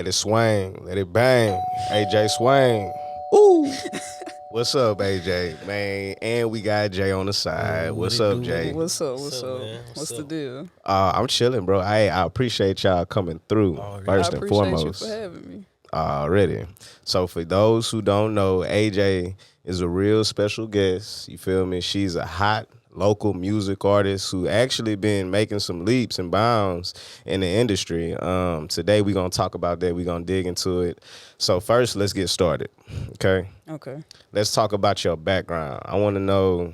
Let it swing. Let it bang. AJ swing. Ooh. What's up, AJ? Man, and we got Jay on the side. What What's it up, do? Jay? What's up? What's What's up, up? man? What's What's the up? deal? I'm chilling, bro. I appreciate y'all coming through, Already. I first and appreciate you for foremost. having me. Already. So for those who don't know, AJ is a real special guest. You feel me? She's a hot local music artist who actually been making some leaps and bounds in the industry. Today we're gonna talk about that. We're gonna dig into it. So first, let's get started. Okay. Okay. Let's talk about your background. I want to know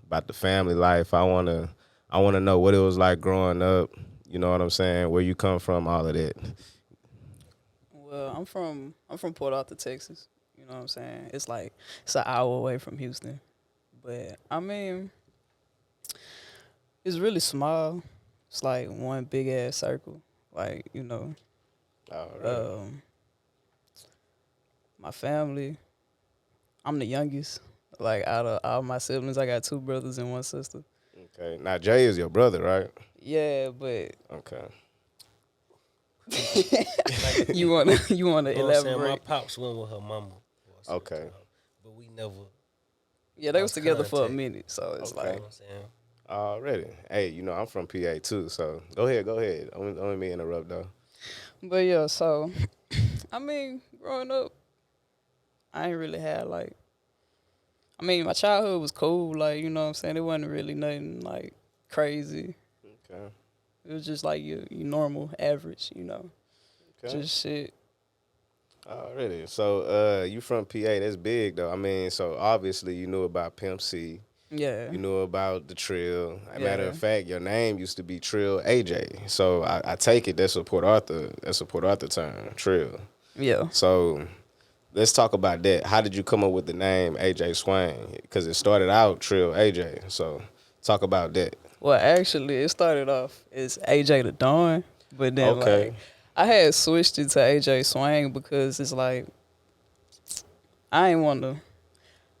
about the family life. I want to know what it was like growing up. You know what I'm saying? Where you come from, all of that. Well, I'm from Port Arthur, Texas. You know what I'm saying? It's an hour away from Houston, but I mean, it's really small. It's like one big ass circle. Like All right. my family. I'm the youngest. Like out of all my siblings, I got two brothers and one sister. Okay. Now Jay is your brother, right? Yeah, but Okay. you wanna You know what I'm saying? My elaborate? pops went with her mama. for a certain Okay. time, But we never, Yeah, they was lost together for a contact. minute, so it's Okay. you know like what I'm saying? Already. Hey, I'm from PA too, so go ahead. Only me interrupt though. But yeah, so I mean, growing up, I ain't really had like. I mean, my childhood was cool. Like you know what I'm saying. It wasn't really nothing like crazy. Okay. It was just like your normal average. Okay. Just shit. Already. So you from PA, that's big though. I mean, so obviously you knew about Pimp C. Yeah. You knew about the Trill. As a matter Yeah. of fact, your name used to be Trill AJ. So I take it that's a Port Arthur. That's a Port Arthur term, Trill. Yeah. So let's talk about that. How did you come up with the name AJ Swain? Because it started out Trill AJ. So talk about that. Well, actually, it started off as AJ the Dawn, but then Okay. like I had switched it to AJ Swang because it's like I ain't want to.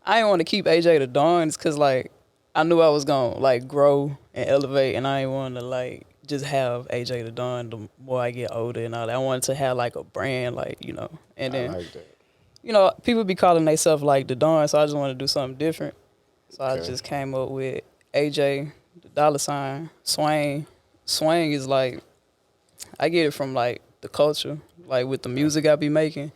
I ain't want to keep AJ the Dawn because like I knew I was gonna like grow and elevate, and I ain't want to like just have AJ the Dawn the more I get older and all that. I wanted to have like a brand, and I then like that. people be calling themselves like the Dawn, so I just want to do something different. So I Okay. just came up with AJ, the dollar sign, Swain. Swang is like I get it from like the culture, like with the music I be making.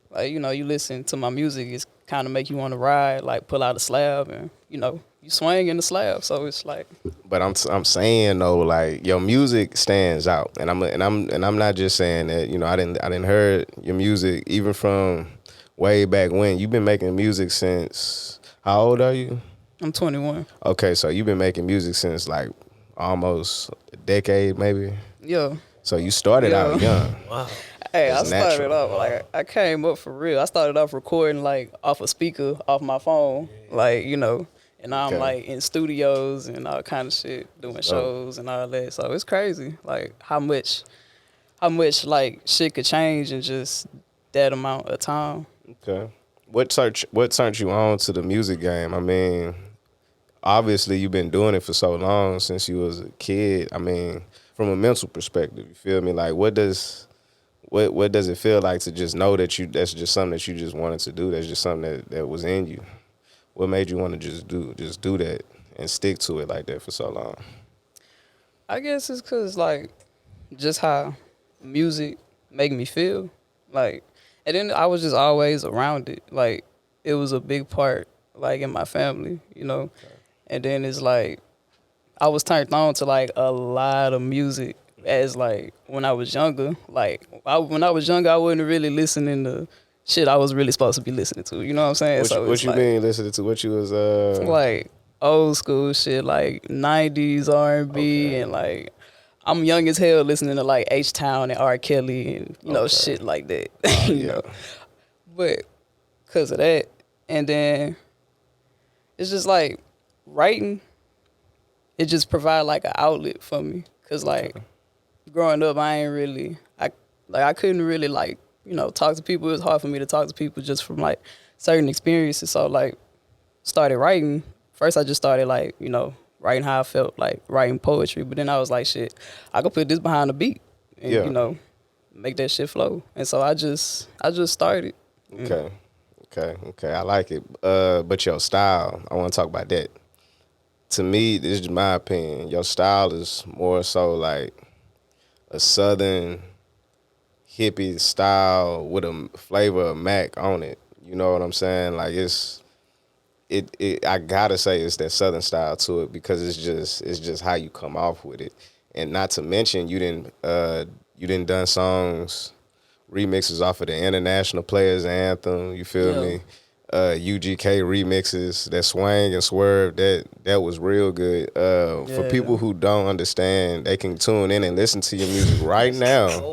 Like, you listen to my music, it's kind of make you want to ride, like pull out a slab and, you swing in the slab. So it's like, But I'm saying though, like your music stands out, and I'm not just saying that. I didn't heard your music even from way back when. You've been making music since how old are you? I'm 21. Okay, so you've been making music since like almost a decade, maybe. Yeah. So you started out Yeah. young. Wow. Hey, I That's started natural. off, like, I came up for real. I started off recording, like, off a speaker, off my phone, like, and now I'm, Okay. like, in studios and all kind of shit, doing dope. shows and all that. So it's crazy, like, how much, like, shit could change in just that amount of time. Okay. What turned you on to the music game? I mean, obviously you've been doing it for so long since you was a kid. I mean, from a mental perspective, you feel me? Like what does it feel like to just know that that's just something that you just wanted to do? That's just something that was in you. What made you want to just do that and stick to it like that for so long? I guess it's because, like, just how music make me feel. Like, and then I was just always around it. Like, it was a big part, like, in my family. And then it's like, I was turned on to, like, a lot of music as, like, when I was younger. Like, when I was younger, I wasn't really listening to shit I was really supposed to be listening to. You know what I'm saying? So What it's you like, mean listening to what you was like old school shit, like 90s R&B, Okay. and like I'm young as hell listening to like H Town and R Kelly and Okay. shit like that. Oh, you yeah. know, but because of that, and then it's just like writing. It just provide like an outlet for me, cause like growing up, I couldn't really like talk to people. It was hard for me to talk to people just from like certain experiences. So like started writing. First, I just started like writing how I felt, like writing poetry. But then I was like, shit, I could put this behind the beat, and Yeah. make that shit flow. And so I just started. Okay. I like it. But your style, I want to talk about that. To me, this is my opinion. Your style is more so like a southern hippie style with a flavor of Mac on it. You know what I'm saying? Like it I gotta say it's that southern style to it because it's just how you come off with it. And not to mention you didn't done songs remixes off of the International Players Anthem, you feel Yeah. me? UGK remixes, that swang and swerve, that was real good. For people Yeah. who don't understand, they can tune in and listen to your music right now. Oh,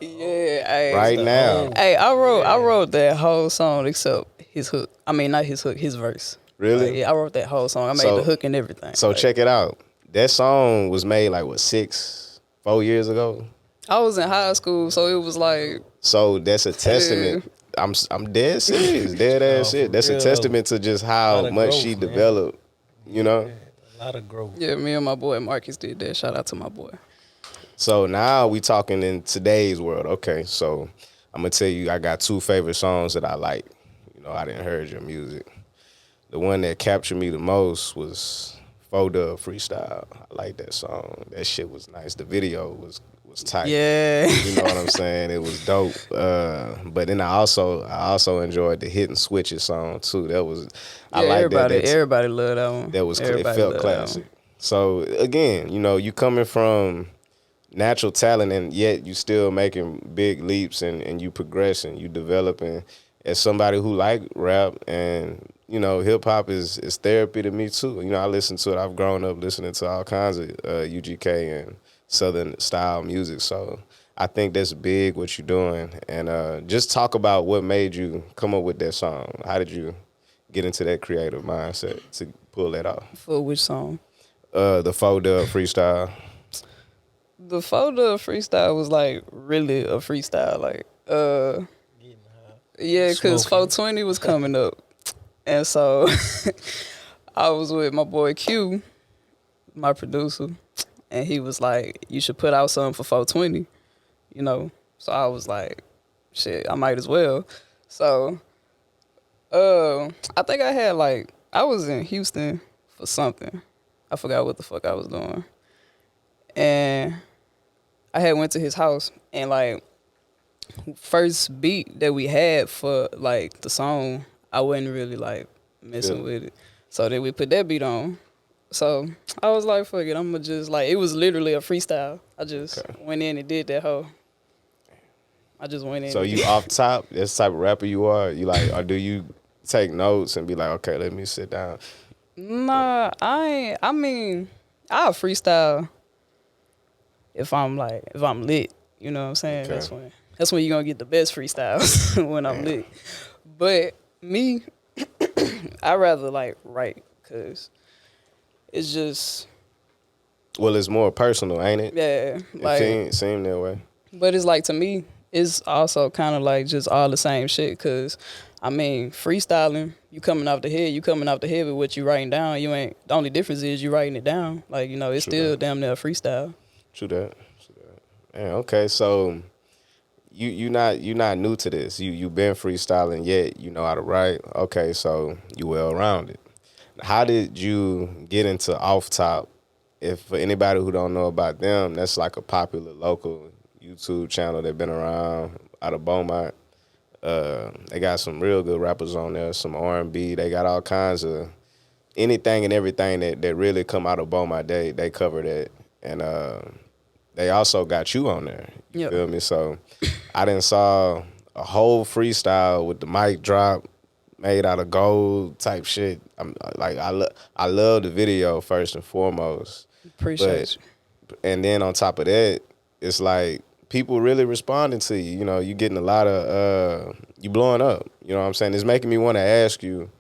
Yeah, hey, Right now. Hey, I wrote that whole song except his hook. I mean, not his hook, his verse. Really? Like, yeah, I wrote that whole song. I made So- the hook and everything. So Like, check it out. That song was made like what 4 years ago. I was in high school, so it was like, So that's a testament. I'm dead serious, dead ass for shit. That's a real, testament to just how Lot of much growth, she man. developed. You know. a lot of growth. yeah, me and my boy Marcus did that. Shout out to my boy. So now we talking in today's world. Okay, so I'm gonna tell you, I got two favorite songs that I like. You know, I didn't heard your music. The one that captured me the most was Foda Freestyle. I like that song. That shit was nice. The video was tight. Yeah. You know what I'm saying? It was dope. But then I also enjoyed the Hit and Switches song too. That was I like everybody, that. everybody loved that one. That was it Everybody felt loved that classic. one. So again, you know, you coming from natural talent and yet you still making big leaps and you progressing, you developing as somebody who like rap and you know, hip hop is therapy to me too. You know, I listen to it. I've grown up listening to all kinds of UGK and Southern style music. So I think that's big what you're doing. And just talk about what made you come up with that song. How did you get into that creative mindset to pull that off? For which song? The Foda freestyle. The photo freestyle was like really a freestyle. Like, Getting high. yeah, because Smoking. 420 was coming up. And so I was with my boy Q, my producer, and he was like, you should put out something for 420, you know? So I was like, shit, I might as well. So I think I was in Houston for something. I forgot what the fuck I was doing. And I had went to his house and like first beat that we had for like the song, I wasn't really like messing Yeah. with it. So then we put that beat on. So I was like, fuck it, I'ma just like it was literally a freestyle. I just went in and did that whole. I just went in. So and you did- off top, that's the type of rapper you are? You like, or do you take notes and be like, okay, let me sit down? Nah, I ain't. I mean, I'll freestyle if I'm lit. You know what I'm saying? Okay. That's when you're gonna get the best freestyles when I'm lit. But me, I rather like write because it's just Well, it's more personal, ain't it? yeah. Like, It seem that way. but it's like to me, it's also kind of like just all the same shit. Cause I mean, freestyling, you coming off the head with what you writing down. You ain't. The only difference is you writing it down. Like you know, it's True still that. damn near a freestyle. True that. Man, okay, so you not new to this. You been freestyling, yet you know how to write. Okay, so you well rounded. How did you get into Off Top? If for anybody who don't know about them, that's like a popular local YouTube channel that been around out of Beaumont. They got some real good rappers on there, some R&B. They got all kinds of anything and everything that really come out of Beaumont. They cover that, and they also got you on there. You Yep. feel me? So I done saw a whole freestyle with the mic drop made out of gold type shit. I'm like I love the video first and foremost. Appreciate you. And then on top of that, it's like people really responding to you. You know, you getting a lot of you blowing up. You know what I'm saying? It's making me want to ask you,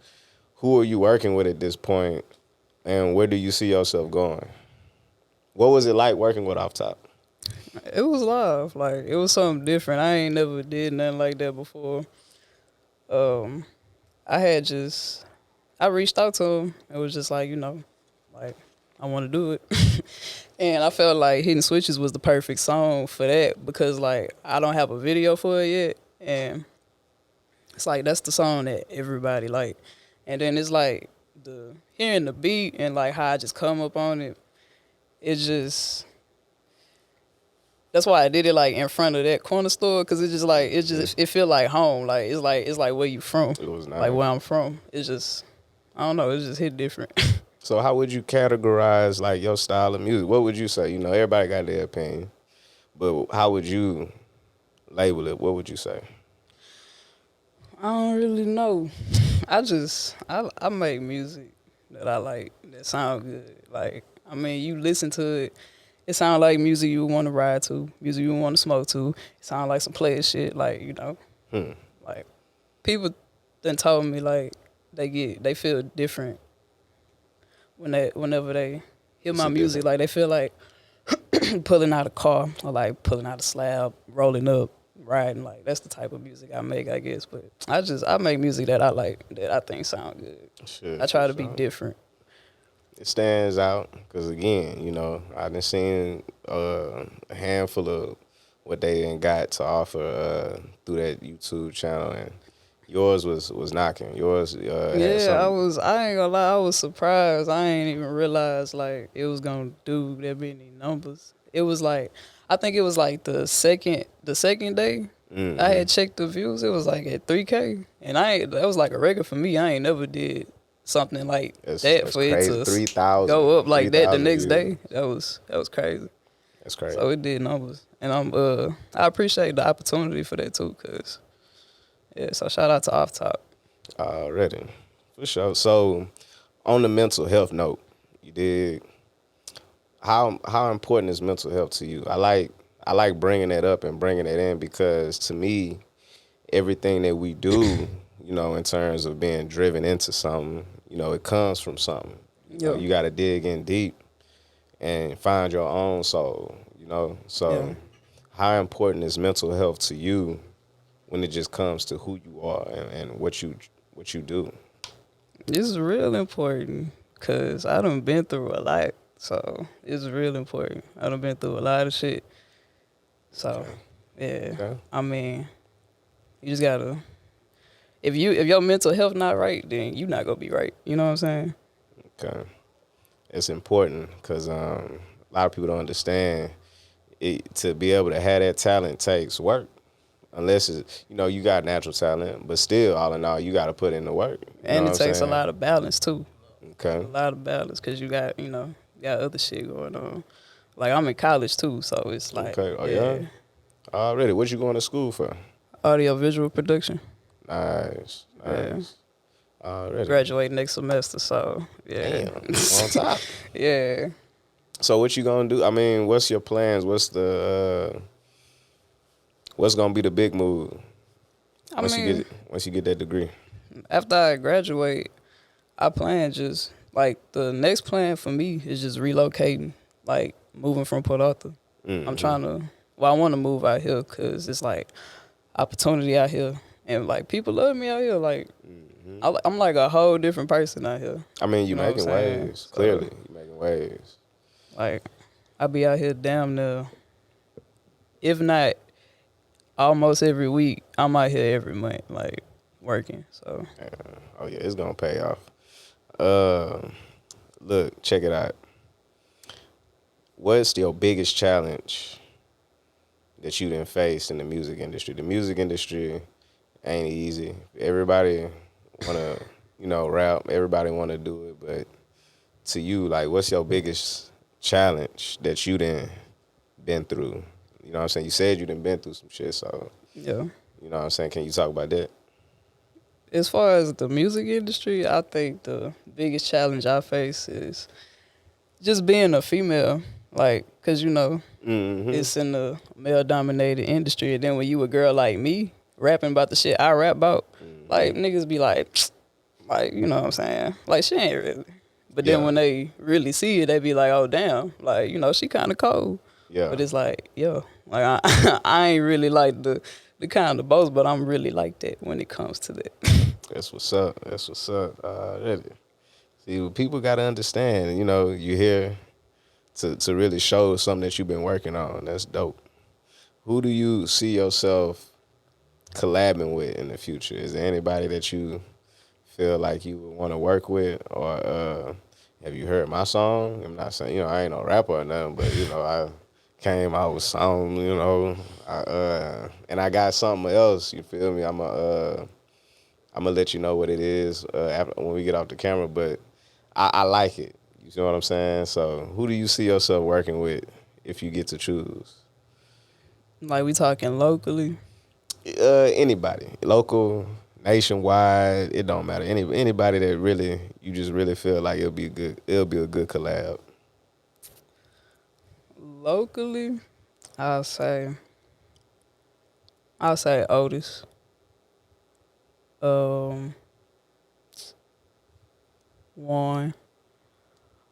who are you working with at this point, and where do you see yourself going? What was it like working with Off Top? It was love. Like it was something different. I ain't never did nothing like that before. I reached out to him. It was just like, you know, like I want to do it. And I felt like Hidden Switches was the perfect song for that because like I don't have a video for it yet, and it's like that's the song that everybody like. And then it's like the hearing the beat and like how I just come up on it. It just that's why I did it like in front of that corner store because it's just like it feel like home. Like it's like where you from. It was nice. Like where I'm from. It's just I don't know. It just hit different. So how would you categorize like your style of music? What would you say? You know, everybody got their opinion, but how would you label it? What would you say? I don't really know. I make music that I like that sound good. Like I mean, you listen to it, it sound like music you want to ride to, music you want to smoke to. It sound like some player shit. Like you know, like people then told me like they feel different whenever they hear my music. Like they feel like pulling out a car or like pulling out a slab, rolling up, riding. Like that's the type of music I make, I guess. But I make music that I like, that I think sound good. Shit, I try to be different. It stands out because again, you know, I done seen a handful of what they done got to offer through that YouTube channel, and yours was knocking. Yours, Yeah, I ain't gonna lie, I was surprised. I ain't even realize like it was gonna do that many numbers. It was like I think it was like the second day. I had checked the views. It was like at 3K, and that was like a record for me. I ain't never did something like that's for it crazy. to 3,000 go up like that the next views. day. That was crazy. That's crazy. So it did numbers, and I appreciate the opportunity for that too, cause yeah. So shout out to Off Top. Already, for sure. So, on the mental health note, you did. How important is mental health to you? I like bringing that up and bringing it in because to me, everything that we do, you know, in terms of being driven into something, you know, it comes from something. You got to dig in deep and find your own soul. You know, so how important is mental health to you when it just comes to who you are and what you do? This is real important because I done been through a lot. So it's real important. I done been through a lot of shit. So yeah, I mean, you just gotta. If your mental health not right, then you not gonna be right. You know what I'm saying? Okay, it's important because a lot of people don't understand it. To be able to have that talent takes work. Unless it's, you know, you got natural talent, but still, all in all, you got to put in the work. And it takes a lot of balance too. Okay. A lot of balance because you got other shit going on. Like I'm in college too, so it's like okay. Oh yeah. Already, what you going to school for? Audio visual production. Nice. Yeah. Already. Graduate next semester, so yeah. Damn, on top. Yeah. So what you gonna do? I mean, what's your plans? What's gonna be the big move once you get that degree? After I graduate, I plan just like the next plan for me is just relocating, like moving from Port Arthur. I'm trying to. Well, I want to move out here because it's like opportunity out here, and like people love me out here. Like I'm like a whole different person out here. I mean, you know making waves. Clearly, you making waves. Like I be out here damn near, if not almost every week. I'm out here every month, like working. So oh yeah, it's gonna pay off. Look, check it out. What's your biggest challenge that you done faced in the music industry? The music industry ain't easy. Everybody wanna, rap. Everybody wanna do it, but to you, like, what's your biggest challenge that you done been through? You know what I'm saying? You said you done been through some shit, so yeah. You know what I'm saying? Can you talk about that? As far as the music industry, I think the biggest challenge I face is just being a female. Like, because, it's in the male-dominated industry. And then when you a girl like me, rapping about the shit I rap about, like, niggas be like, you know what I'm saying? Like, she ain't really. But then when they really see it, they be like, oh, damn. Like, she kind of cold. Yeah. But it's like, like, I ain't really like the kind of boast, but I'm really like that when it comes to that. That's what's up. That's what's up. Really. See, people got to understand, you hear to really show something that you've been working on. That's dope. Who do you see yourself collabing with in the future? Is there anybody that you feel like you would want to work with, or have you heard my song? I'm not saying, I ain't no rapper or nothing, but I came out with something, and I got something else. You feel me? I'm gonna let you know what it is after, when we get off the camera, but I like it. You see what I'm saying? So who do you see yourself working with if you get to choose? Like we talking locally. Anybody, local, nationwide, it don't matter. Anybody that really you just really feel like it'll be a good collab. Locally, I'll say Otis. One.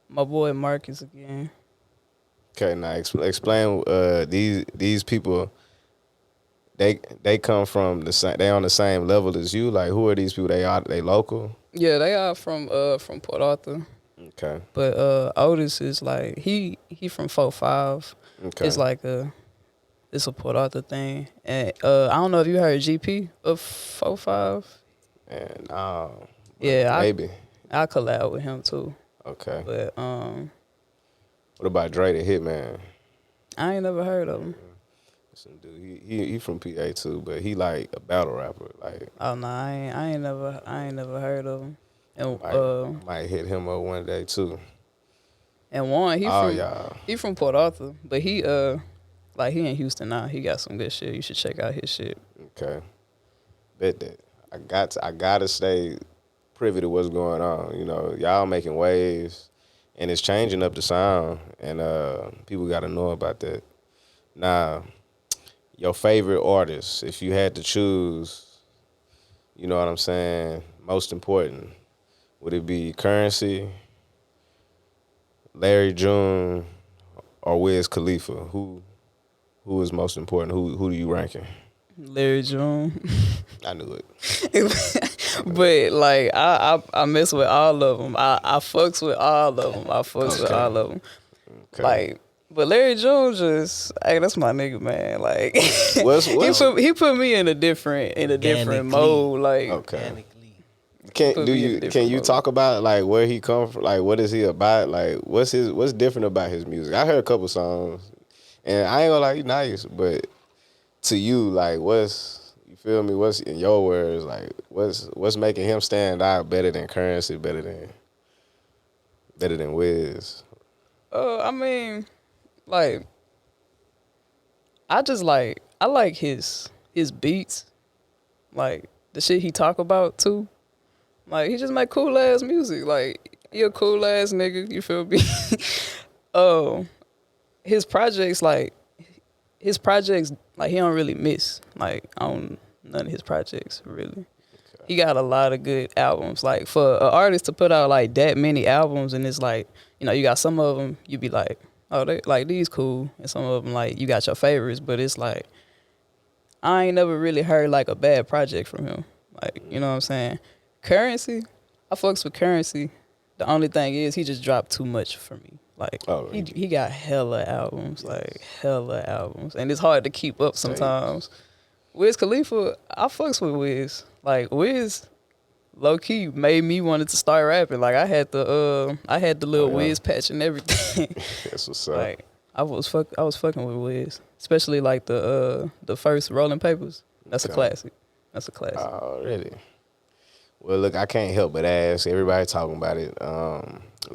My boy Marcus again. Okay, now explain these people. They come from the same. They on the same level as you. Like, who are these people? They local. Yeah, they are from Port Arthur. Okay. But Otis is like he from 4-5. Okay. It's like it's a Port Arthur thing. And I don't know if you heard GP of 4-5. And Yeah, maybe. I collab with him too. Okay. But What about Dre the Hitman? I ain't never heard of him. Some dude, he from PA too, but he like a battle rapper. Like, Oh no, I ain't never heard of him. And might hit him up one day too. and Juan, Y'all. he from Port Arthur, but he he in Houston now. He got some good shit. You should check out his shit. Okay. Bet that. I gotta stay privy to what's going on. Y'all making waves, and it's changing up the sound, and people gotta know about that. Now, your favorite artist, if you had to choose, you know what I'm saying, most important, would it be Currency, Larry June, or Wiz Khalifa? Who is most important? Who do you ranking? Larry June. I knew it. But like I mess with all of them. I fucks with all of them. I fucks with all of them. Okay. Like, but Larry June just, hey, that's my nigga, man. Like, he put me in a different mode. Like, Okay. Put me in a Can different you mode. talk about like where he come from? Like, what is he about? Like, what's different about his music? I heard a couple songs, and I ain't gonna lie, he nice, but to you, like, you feel me? What's in your words? Like, what's making him stand out better than Currency, better than Wiz? I mean, like, I like his beats, like the shit he talk about too. Like, he just make cool ass music. Like, he a cool ass nigga. You feel me? His projects, like he don't really miss. Like, on none of his projects really. Okay. He got a lot of good albums. Like, for an artist to put out like that many albums, and it's like, you got some of them you be like, oh, they like these cool, and some of them like you got your favorites, but it's like I ain't never really heard like a bad project from him. Like, you know what I'm saying? Currency, I fucks with Currency. The only thing is he just dropped too much for me. Like, he got hella albums, like hella albums, and it's hard to keep up sometimes. Wiz Khalifa, I fucks with Wiz. Like, Wiz, low key made me wanted to start rapping. Like, I had the little Wiz patch and everything. That's what's up. Like, I was fucking with Wiz, especially like the first Rolling Papers. That's a classic. That's a classic. Already. Well, look, I can't help but ask. Everybody talking about it.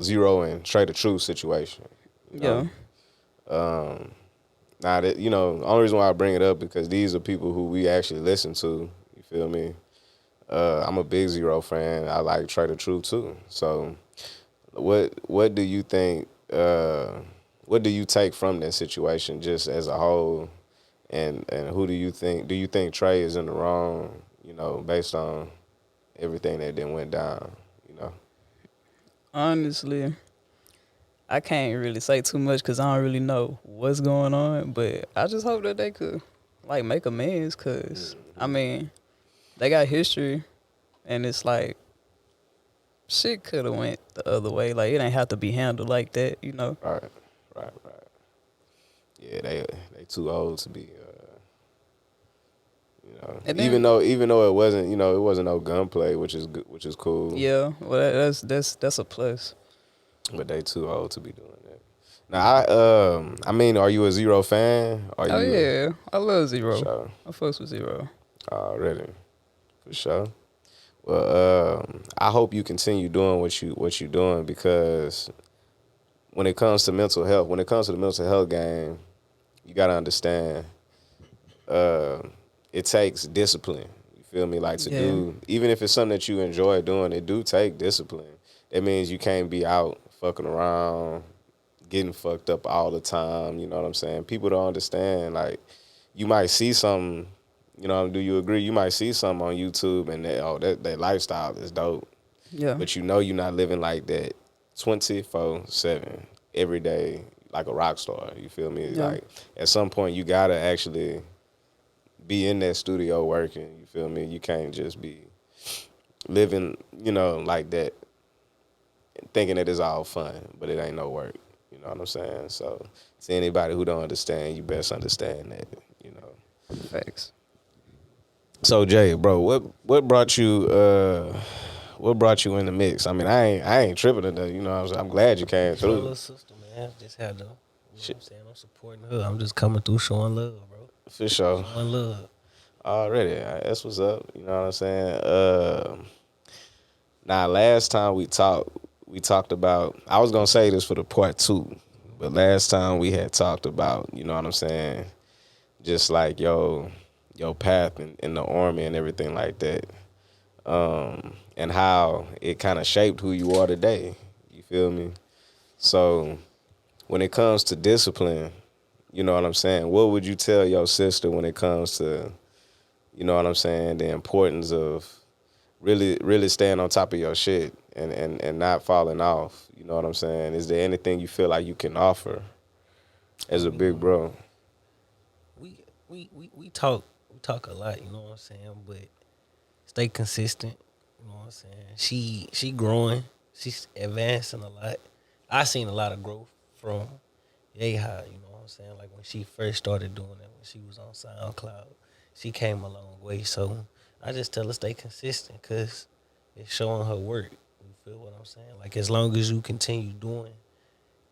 Zero and Trey the Truth situation. Yeah. Now that the only reason why I bring it up because these are people who we actually listen to. You feel me? I'm a big Zero fan. I like Trey the Truth too. So, what do you think? What do you take from that situation, just as a whole? And who do you think? Do you think Trey is in the wrong? Based on everything that then went down. Honestly, I can't really say too much because I don't really know what's going on. But I just hope that they could like make amends because I mean, they got history, and it's like shit could have went the other way. Like, it ain't have to be handled like that, Right. Right, right. Yeah, they too old to be. And then Even though it wasn't, it wasn't no gunplay, which is good, which is cool. yeah, well that's a plus. But they too old to be doing that. Now, I mean, are you a Zero fan? Are Oh you yeah, I love for Zero. sure? I fucks with Zero. Already, for sure. Well, I hope you continue doing what you doing because when it comes to mental health, when it comes to the mental health game, you gotta understand. Uh, it takes discipline. You feel me? Like to Yeah, do, even if it's something that you enjoy doing, it do take discipline. That means you can't be out fucking around, getting fucked up all the time. You know what I'm saying? People don't understand. Like, you might see something. Do you agree? You might see something on YouTube and that lifestyle is dope, yeah, but you're not living like that 24/7 every day like a rock star. You feel me? yeah, Like at some point you gotta actually be in that studio working. You feel me? You can't just be living, like that, thinking that it's all fun, but it ain't no work. You know what I'm saying? So to anybody who don't understand, you best understand that. You know. facts. So Jay, bro, what brought you in the mix? I mean, I ain't tripping at that. I'm glad you came It's my through. little sister, man. Just had to, you know what Shit, I'm saying? I'm supporting her. I'm just coming through showing love, bro. for sure. Showing love. Already, that's what's up. You know what I'm saying? Now, last time we talked about. I was gonna say this for the part two, but last time we had talked about. You know what I'm saying? Just like your path in the army and everything like that, and how it kind of shaped who you are today. You feel me? So when it comes to discipline, you know what I'm saying? What would you tell your sister when it comes to, you know what I'm saying, the importance of really, really staying on top of your shit and not falling off? You know what I'm saying? Is there anything you feel like you can offer I as a big mean, bro? we talk a lot, you know what I'm saying? But stay consistent, you know what I'm saying? She growing, she's advancing a lot. I seen a lot of growth from Yeha, you know what I'm saying? Like when she first started doing it, when she was on SoundCloud, she came a long way. So I just tell her stay consistent because it's showing her work. You feel what I'm saying? Like as long as you continue doing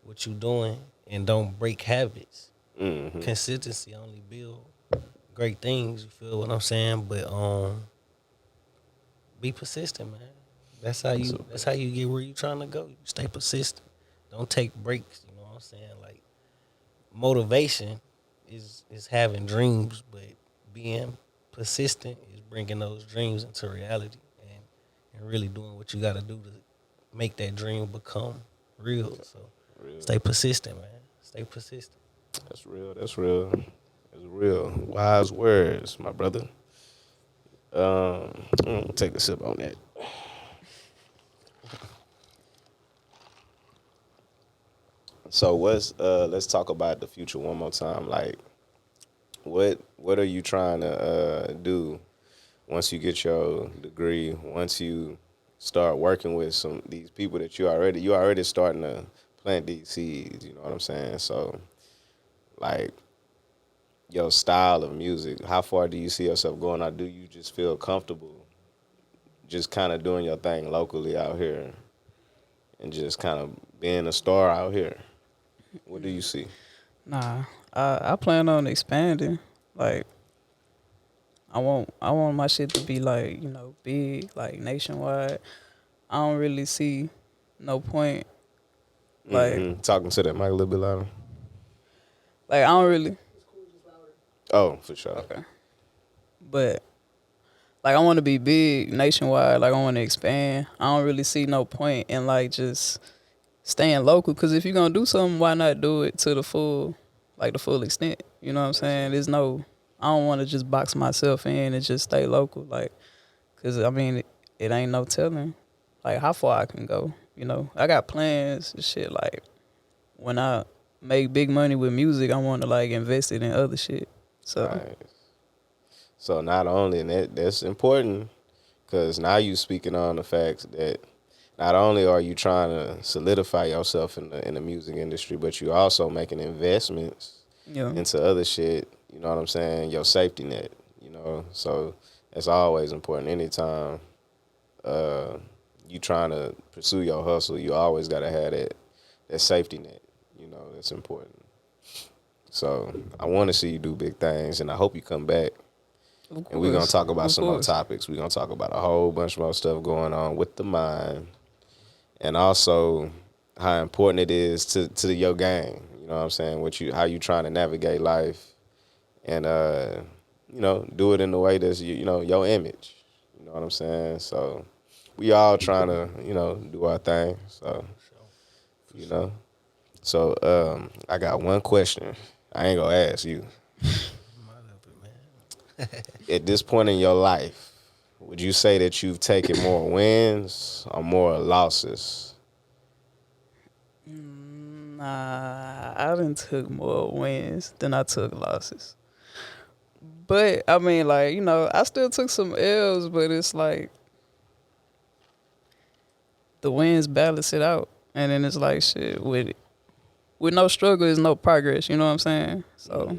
what you doing and don't break habits, Mm-hmm. consistency only build great things. You feel what I'm saying? But be persistent, man. That's how you. So, That's how you get where you trying to go. You stay persistent. Don't take breaks. You know what I'm saying? Like motivation is having dreams, but being persistent is bringing those dreams into reality and really doing what you got to do to make that dream become real. So real. stay persistent, man. Stay persistent. That's real. That's real. That's real. Wise words, my brother. I'm gonna take a sip on that. So let's talk about the future one more time. Like what are you trying to do once you get your degree, once you start working with these people that you already starting to plant these seeds, you know what I'm saying? So like your style of music, how far do you see yourself going, or do you just feel comfortable just kind of doing your thing locally out here and just kind of being a star out here? What do you see? Nah, I plan on expanding. Like I want my shit to be like big, like nationwide. I don't really see no point. Like Talking to that mic a little bit louder. I don't really. Oh, for sure. Okay, but like I want to be big nationwide. Like I want to expand. I don't really see no point in like just staying local. Cause if you're gonna do something, why not do it to the full extent? You know what I'm saying? There's no. I don't want to just box myself in and just stay local. Like, cause I mean, it ain't no telling like how far I can go. I got plans and shit. Like when I make big money with music, I want to like invest it in other shit. So Right. So not only, and that's important, because now you speaking on the fact that not only are you trying to solidify yourself in the music industry, but you also making investments Yeah. into other shit. You know what I'm saying? Your safety net. You know, so it's always important. Anytime uh, you trying to pursue your hustle, you always gotta have that safety net. You know, that's important. So I want to see you do big things, and I hope you come back. Of And we're gonna course. talk about Of some more course. topics. We're gonna talk about a whole bunch more stuff going on with the mind, and also how important it is to your game. You know what I'm saying? How you trying to navigate life, and do it in the way that's your image. You know what I'm saying? So we all trying to do our thing. So you know. So I got one question. I ain't gonna ask you. At this point in your life, would you say that you've taken more wins or more losses? Nah, I done took more wins than I took losses. But I mean, like, I still took some L's, but it's like the wins balance it out. And then it's like shit with no struggle is no progress, you know what I'm saying? So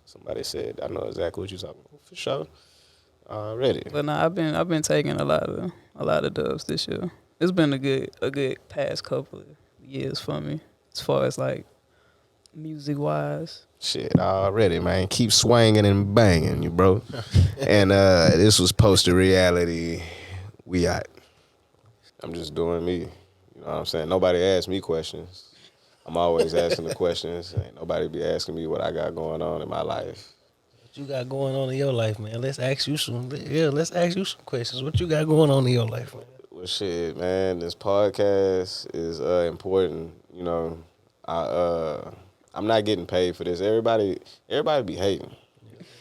Somebody said, I know exactly what you're talking about. For sure. Already. but nah, I've been taking a lot of dubs this year. It's been a good past couple of years for me. As far as like music wise. Shit, already, man. Keep swinging and banging, you bro. And this was Poster Reality. We out. I'm just doing me. You know what I'm saying? Nobody asked me questions. I'm always asking the questions. Ain't nobody be asking me what I got going on in my life. What you got going on in your life, man? Let's ask you some. Yeah, let's ask you some questions. What you got going on in your life, man? Well, shit, man. This podcast is important. You know, I'm not getting paid for this. Everybody be hating.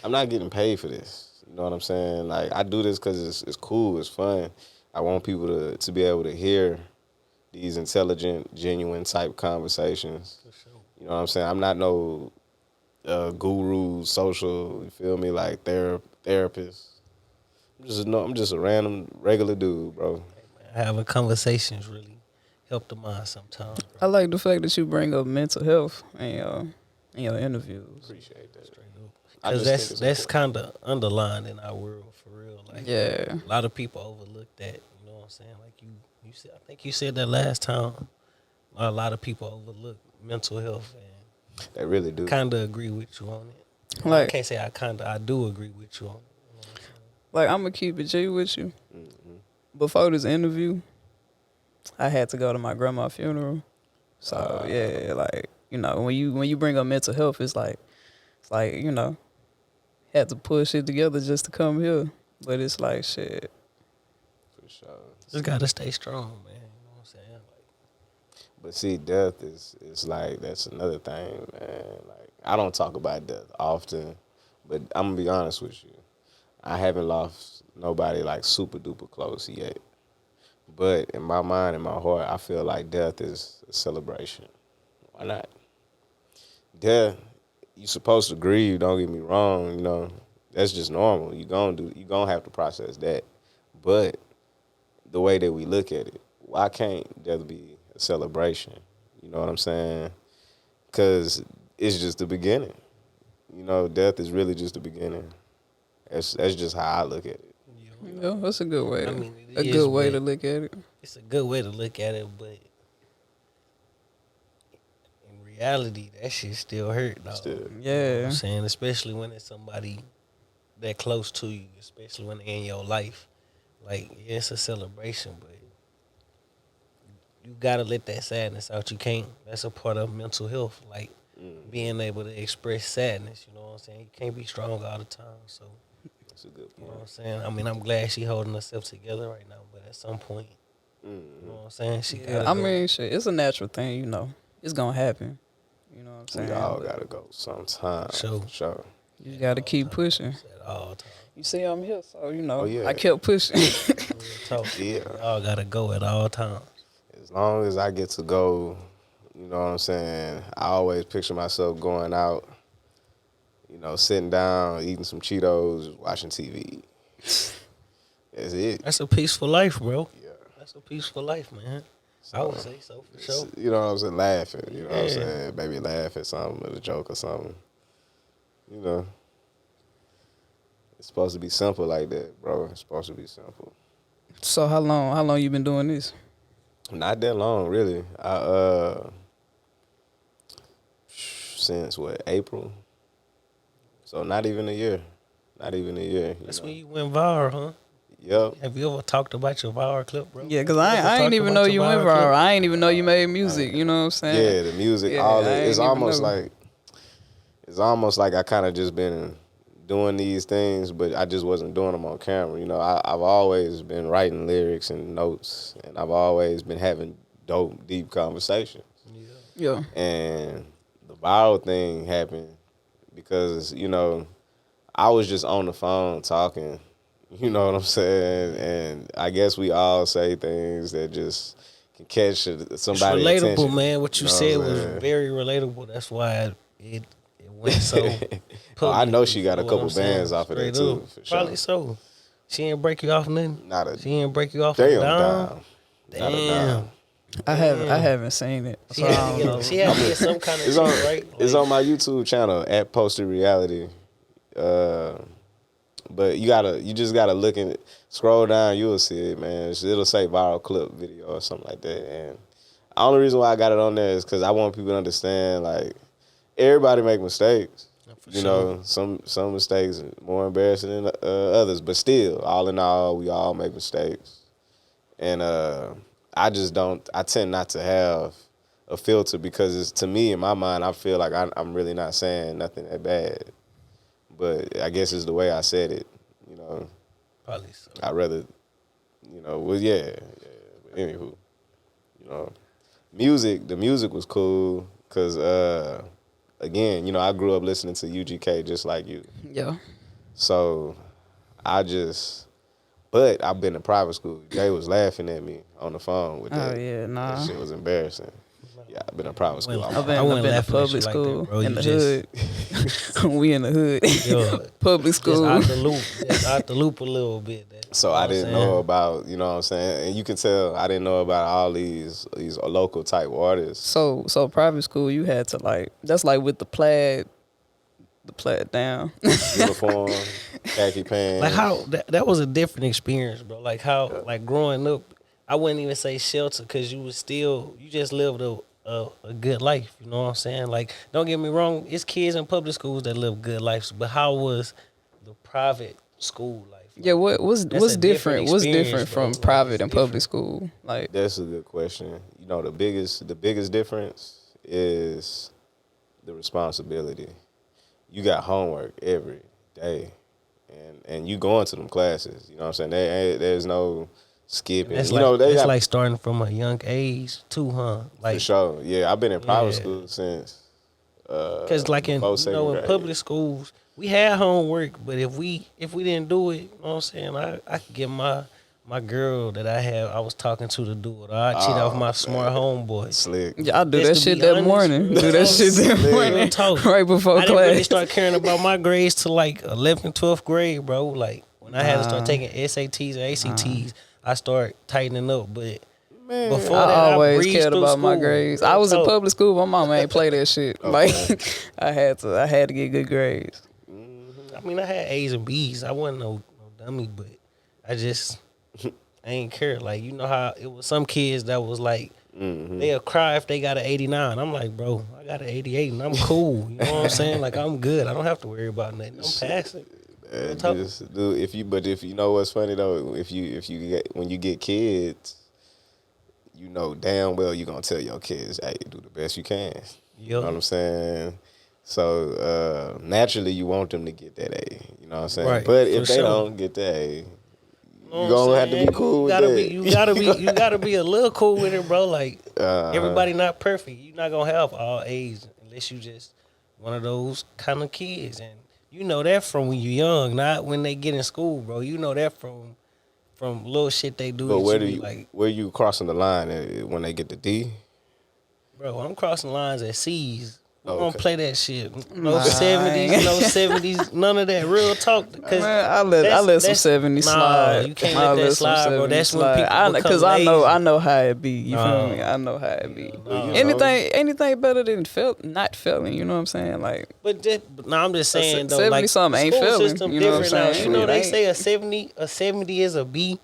I'm not getting paid for this. You know what I'm saying? Like I do this because it's cool. It's fun. I want people to be able to hear these intelligent, genuine type conversations. For sure. You know what I'm saying? I'm not no guru, social. You feel me? Like therapist. I'm just a random regular dude, bro. Having conversations really help the mind sometimes, I bro. like the fact that you bring up mental health in your interviews. Appreciate that. I Because just think that's it's kind of underlined in our world for real. Like Yeah. a lot of people overlook that. You know what I'm saying? Like you said, I think you said that last time. A lot of people overlook mental health, and they really do. kind of agree with you on it. I Like can't say I do agree with you on it. You know what I'm saying? like I'm gonna keep it G with you. Mm-hmm. Before this interview, I had to go to my grandma's funeral. So yeah, like, when you bring up mental health, it's like, had to push it together just to come here. But it's like shit. For sure. Just gotta stay strong, man. You know what I'm saying? Like, But see, death is like that's another thing, man. Like I don't talk about death often, but I'm gonna be honest with you. I haven't lost nobody like super duper close yet. But in my mind, in my heart, I feel like death is a celebration. Why not? Death, you supposed to grieve. Don't get me wrong. You know that's just normal. You gonna have to process that. But the way that we look at it, why can't death be a celebration? You know what I'm saying? Because it's just the beginning. You know, death is really just the beginning. That's just how I look at it. Yeah, that's a good way. I mean, it a is, good way to but look at it. it's a good way to look at it, but in reality, that shit still hurt, dog. Still. You know what Yeah. I'm saying? Especially when it's somebody that close to you, especially when they're in your life. Like, yeah, it's a celebration, but you gotta let that sadness out. You can't. That's a part of mental health. Like being able to express sadness. You know what I'm saying? You can't be strong all the time. So That's a good you know point. what I'm saying? I mean, I'm glad she holding herself together right now, but at some point, you know what I'm saying? She Yeah, gotta I go. mean, shit, it's a natural thing, It's gonna happen. You know what I'm saying? We all But gotta go sometime. Sure. For sure. you just gotta keep pushing. At all times. You see, I'm here, so Oh, yeah. I kept pushing. Real talk. Yeah. We all gotta go at all times. As long as I get to go, you know what I'm saying? I always picture myself going out, sitting down, eating some Cheetos, watching TV. That's it. That's a peaceful life, bro. Yeah. That's a peaceful life, man. I would say so for sure. You know what I'm saying? Laughing. You know what I'm Yeah. saying? Maybe laugh at something, at a joke or something. You know. It's supposed to be simple like that, bro. It's supposed to be simple. So how long you been doing this? Not that long, really. Since what, April? So not even a year. Not even a year. That's when you went viral, huh? Yep. Have you ever talked about your viral clip, bro? Yeah, cause You ever I ain't talked even about know your you went clip? viral. I ain't even know you made music. You know what I'm saying? Yeah, the music, Yeah, all I that. ain't It's even almost know. like I kind of just been doing these things, but I just wasn't doing them on camera. You know, I've always been writing lyrics and notes, and I've always been having dope, deep conversations. Yeah. And the viral thing happened because, you know, I was just on the phone talking, you know what I'm saying? And I guess we all say things that just can catch It's somebody's relatable, attention. man. What you know said what I'm was saying? very relatable. That's why it went so. Oh, I know publicly, she got a you know couple what I'm saying? bands off of that Straight too, up. for sure. Probably so. She ain't break you off nothing. Not a She ain't break you off a damn dime. dime. Damn. Not a dime. I haven't seen it. She So had I to don't know. get. She had to get some kind of It's shit, on, right? it's on my YouTube channel at Posted Reality. But you just gotta look and scroll down. You'll see it, man. It'll say viral clip video or something like that. And the only reason why I got it on there is because I want people to understand, like, everybody make mistakes. For You sure. know, some mistakes are more embarrassing than others, but still, all in all, we all make mistakes. And I tend not to have a filter because it's, to me, in my mind, I feel like I'm really not saying nothing that bad. But I guess it's the way I said it, you know. Probably so. I'd rather, you know, well, yeah. But anywho, you know, the music was cool because, again, you know, I grew up listening to UGK just like you. Yeah. So but I've been in private school. Jay was laughing at me on the phone with that. Oh yeah, nah. That shit was embarrassing. Yeah, I've been in private school. Well, all my I've life. been to laughing at public you like school that, bro. in You the just- hood. We in the hood. Yo, Public just school. out the loop. Just out the loop a little bit. So I didn't know about, you know what I'm saying? And you can tell I didn't know about all these local type artists. So private school, you had to like that's like with the plaid down. Uniform, khaki pants. Like how that was a different experience, bro. Like how like growing up, I wouldn't even say shelter because you just lived a good life. You know what I'm saying? Like don't get me wrong, it's kids in public schools that live good lives, but how was the private school life? Like, Yeah, what's a different? What's experience, different bro. from Like, private it's and public different. school? Like That's a good question. You know, the biggest difference is the responsibility. You got homework every day, and you going to them classes. You know what I'm saying? There's no skipping. That's You know, like they that's got, like starting from a young age too, huh? for Like sure. Yeah, I've been in private Yeah. school since because like in before second in grade. public schools we had homework, but if we didn't do it, you know what I'm saying? I could get my girl that I was talking to do it. Or I cheat off my smart homeboy. Slick. yeah, I do Just that to shit be that honest, morning. real Do that talk. shit that Real morning. talk. Right before I didn't class. really start caring about my grades till like 11th, 12th grade, bro. Like when I had to start taking SATs and ACTs, I start tightening up. But Man, before I that, always breezed cared through about my school. grades. Real I was in talk. public school. My mama ain't play that shit. Okay. Like I had to get good grades. I mean, I had A's and B's. I wasn't no dummy, but I ain't care. Like, you know how it was some kids that was like, they'll cry if they got an 89. I'm like, bro, I got an 88 and I'm cool. You know what I'm saying? Like, I'm good. I don't have to worry about nothing. I'm passing. talk. Just do if you know what's funny though, if you get when you get kids, you know damn well you're gonna tell your kids, hey, do the best you can. You know what I'm saying? So naturally you want them to get that A. You know what I'm saying? Right, But for if they sure. don't get that A, You know you what I'm gonna have to saying? be cool with that. You gotta be a little cool with it, bro. Like everybody not perfect. You're not gonna have all A's unless you just one of those kind of kids. And you know that from when you're young, not when they get in school, bro. You know that from little shit they do. But That you be like, where you crossing the line when they get the D? bro, I'm crossing lines at C's. We don't Okay. play that shit. No Nah. 70s, no 70s, none of that. Real talk. Cause Man, I let some 70s nah, slide. you can't I let that some slide, bro. 70s That's when slide. people become Cause lazy. I know how it be. You feel Nah. me? I know how it be. Nah. Anything better than not failing. You know what I'm saying? Like But I'm just saying though, 70 like something ain't school failing, system you know what I'm different now. saying? You know It they ain't. say a 70 is a B.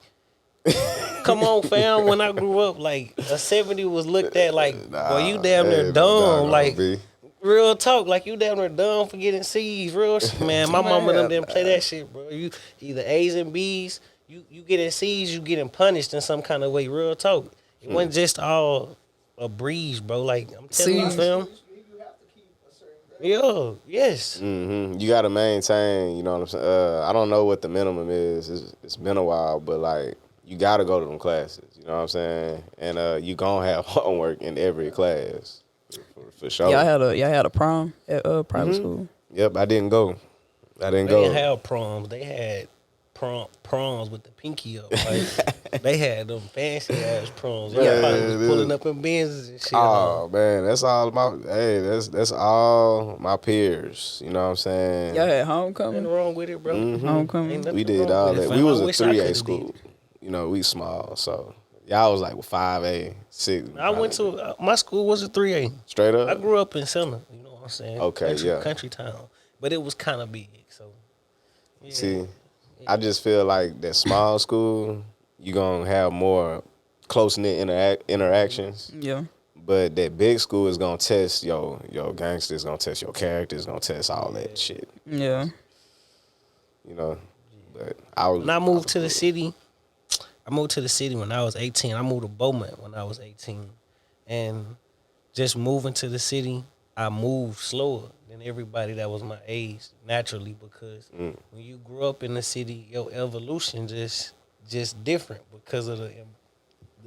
Come on, fam. When I grew up, like a 70 was looked at like, boy, you damn near ain't no dumb. doggone Like B. real talk, like you damn near dumb for getting C's. Real shit, man. My mama and them didn't play that shit, bro. You either A's and B's. You getting C's, you getting punished in some kind of way. Real talk. It wasn't just all a breeze, bro. Like I'm telling you, C's. fam. Yo, yes. You gotta maintain. You know what I'm saying? I don't know what the minimum is. It's been a while, but like you gotta go to them classes. You know what I'm saying? And you gonna have homework in every class for sure. Y'all had a prom at private school. Yep, I didn't go. I didn't They go. didn't have proms. They had proms with the pinky up. Like they had them fancy ass proms. Everybody was dude. pulling up in Benzes and shit. Oh man, that's all that's all my peers. You know what I'm saying? Y'all had Ain't homecoming. nothing wrong with it, bro. Homecoming. Ain't nothing We did wrong all with it, that. fam. We was I a wish I 3A coulda did school. it. You know, we small, so y'all was like 5A, 6. I went to my school was a 3A. straight up. I grew up in Center. You know what I'm saying? Okay, yeah. Country town, but it was kind of big. So yeah. See, I just feel like that small school, you gonna have more close knit interactions. Yeah. But that big school is gonna test your gangsters, gonna test your characters, gonna test all that shit. Yeah. You know. But I was When I moved to the city, when I was 18. I moved to Beaumont when I was 18. And just moving to the city, I moved slower than everybody that was my age naturally because when you grew up in the city, your evolution just different because of the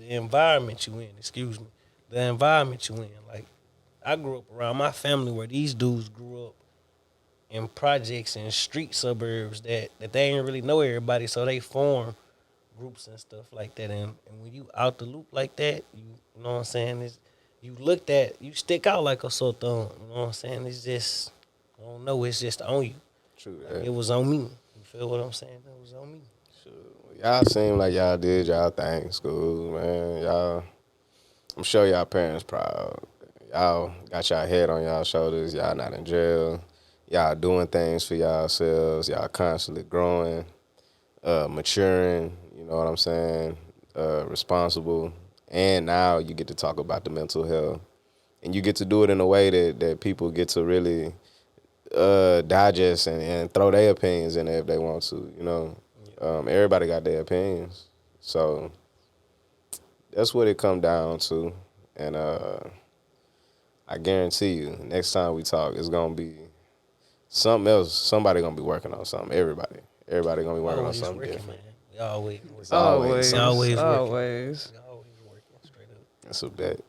environment you in, excuse me. The environment you in. Like I grew up around my family where these dudes grew up in projects and street suburbs that they ain't really know everybody, so they form groups and stuff like that. And when you out the loop like that, you know what I'm saying? You stick out like a sore thumb. You know what I'm saying? It's just, I don't know, it's just on you. true. It was on me. You feel what I'm saying? It was on me. Y'all seem like y'all did y'all thing in school, man. Y'all, I'm sure y'all parents proud. Y'all got y'all head on y'all shoulders. Y'all not in jail. Y'all doing things for yourselves. Y'all constantly growing, maturing. You know what I'm saying? Responsible. And now you get to talk about the mental health, and you get to do it in a way that people get to really digest and throw their opinions in there if they want to. You know, everybody got their opinions, so that's what it come down to. And I guarantee you, next time we talk, it's gonna be something else. Somebody gonna be working on something. Everybody gonna be working on Always something working, different. man. We always working. It's always Always. something. Always working. Always. We always working straight up. That's a bet.